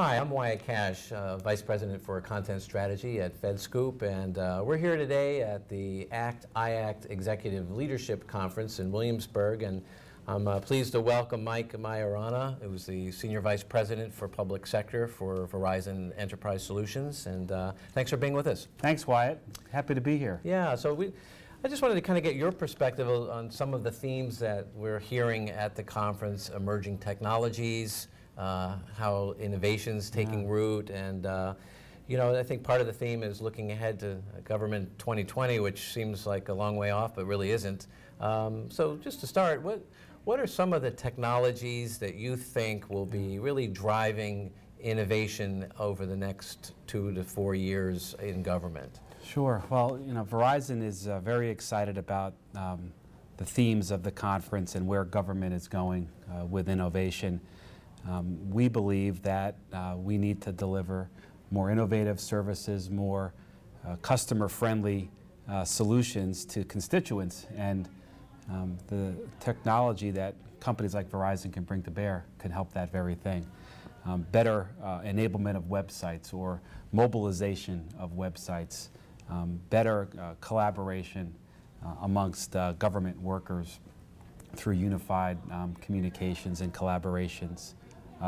Hi, I'm Wyatt Cash, Vice President for Content Strategy at FedScoop, and we're here today at the ACT Executive Leadership Conference in Williamsburg, and I'm pleased to welcome Mike Maiorana, who's the Senior Vice President for Public Sector for Verizon Enterprise Solutions, and thanks for being with us. Thanks, Wyatt. Happy to be here. Yeah, so I just wanted to kind of get your perspective on some of the themes that we're hearing at the conference: emerging technologies, how innovation's taking root, and you know, I think part of the theme is looking ahead to Government 2020, which seems like a long way off, but really isn't. So just to start, what are some of the technologies that you think will be really driving innovation over the next 2 to 4 years in government? Sure. Well, you know, Verizon is very excited about the themes of the conference and where government is going with innovation. We believe that we need to deliver more innovative services, more customer-friendly solutions to constituents, and the technology that companies like Verizon can bring to bear can help that very thing. Better enablement of websites or mobilization of websites, better collaboration amongst government workers through unified communications and collaborations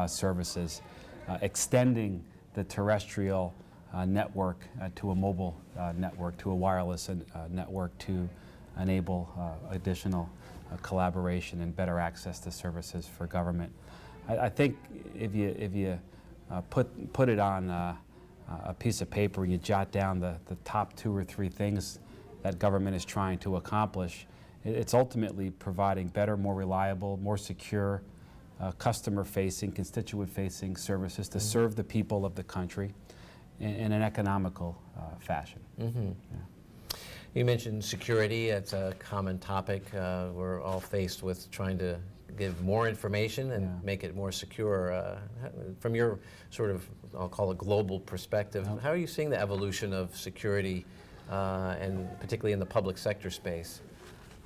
services, extending the terrestrial network to a mobile network, to a wireless network to enable additional collaboration and better access to services for government. I think if you put it on a piece of paper, you jot down the top 2 or 3 things that government is trying to accomplish, it's ultimately providing better, more reliable, more secure, customer-facing, constituent-facing services to serve the people of the country in an economical fashion. Mm-hmm. Yeah. You mentioned security. It's a common topic. We're all faced with trying to give more information and make it more secure. From your sort of, I'll call it global perspective, how are you seeing the evolution of security, and particularly in the public sector space?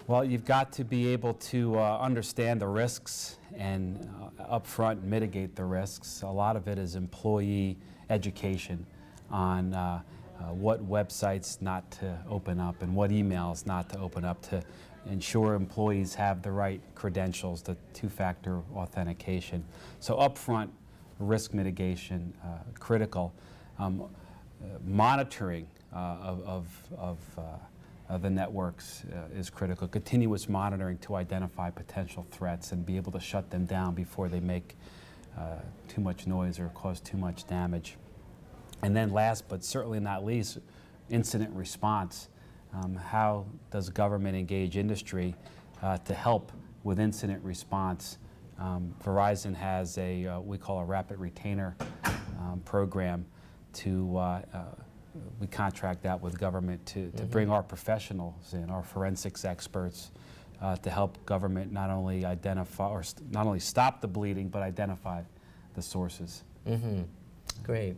Well, you've got to be able to understand the risks and upfront mitigate the risks. A lot of it is employee education on what websites not to open up and what emails not to open up to ensure employees have the right credentials, the 2-factor authentication. So upfront risk mitigation, critical. Monitoring of the networks is critical. Continuous monitoring to identify potential threats and be able to shut them down before they make too much noise or cause too much damage. And then last but certainly not least, incident response. How does government engage industry to help with incident response? Verizon has we call a rapid retainer program to we contract out with government to bring our professionals in, our forensics experts, to help government not only identify or not only stop the bleeding, but identify the sources. Mm-hmm. Great.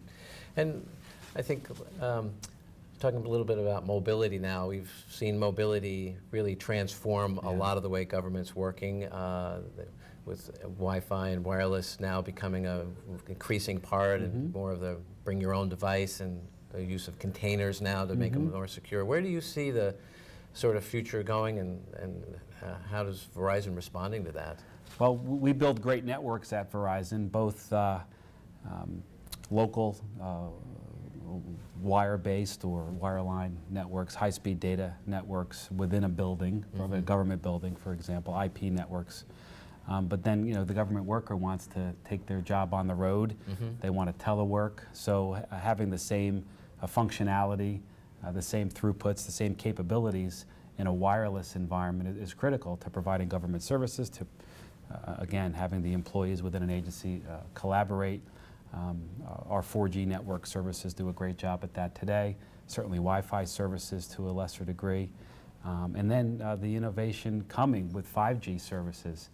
And I think talking a little bit about mobility now, we've seen mobility really transform a lot of the way government's working, with Wi-Fi and wireless now becoming an increasing part, and more of the bring your own device and the use of containers now to make them more secure. Where do you see the sort of future going, and how does Verizon responding to that? Well, we build great networks at Verizon, both local wire-based or wireline networks, high-speed data networks within a building, or a government building, for example, IP networks. But then, you know, the government worker wants to take their job on the road. They want to telework. So having the same functionality, the same throughputs, the same capabilities in a wireless environment is critical to providing government services, to, again, having the employees within an agency collaborate. Our 4G network services do a great job at that today. Certainly Wi-Fi services to a lesser degree. And then the innovation coming with 5G services.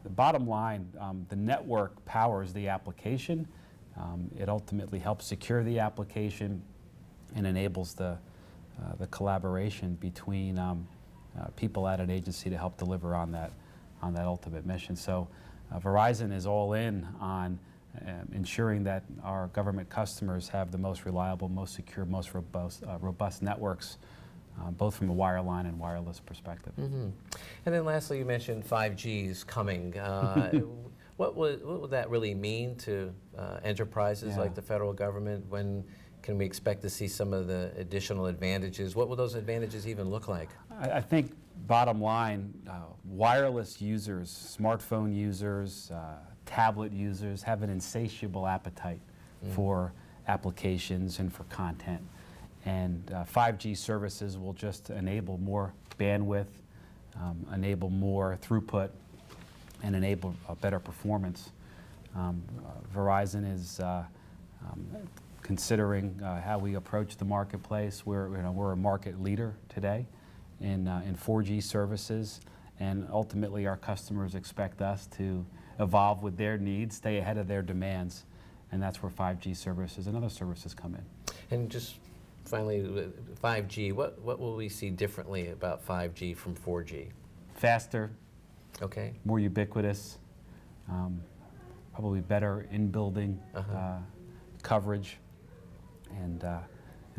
The bottom line, the network powers the application. It ultimately helps secure the application and enables the collaboration between people at an agency to help deliver on that ultimate mission. So Verizon is all in on ensuring that our government customers have the most reliable, most secure, most robust networks, both from a wireline and wireless perspective. And then lastly, you mentioned 5G is coming. What would that really mean to enterprises like the federal government? When can we expect to see some of the additional advantages? What will those advantages even look like? I think bottom line, wireless users, smartphone users, tablet users have an insatiable appetite for applications and for content. And 5G services will just enable more bandwidth, enable more throughput, and enable better performance. Verizon is considering how we approach the marketplace. We're a market leader today in 4G services, and ultimately our customers expect us to evolve with their needs, stay ahead of their demands, and that's where 5G services and other services come in. And just finally, 5G, what will we see differently about 5G from 4G? Faster, okay, more ubiquitous, probably better in-building coverage, and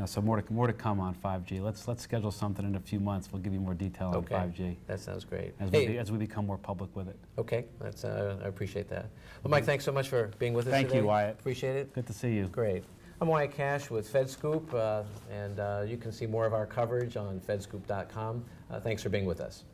so more to come on 5G. Let's schedule something in a few months. We'll give you more detail on 5G. That sounds great. As we become more public with it. Okay, that's I appreciate that. Well, Mike, thanks so much for being with us today. Thank you, Wyatt. Appreciate it. Good to see you. Great. I'm Wyatt Cash with FedScoop, and you can see more of our coverage on fedscoop.com. Thanks for being with us.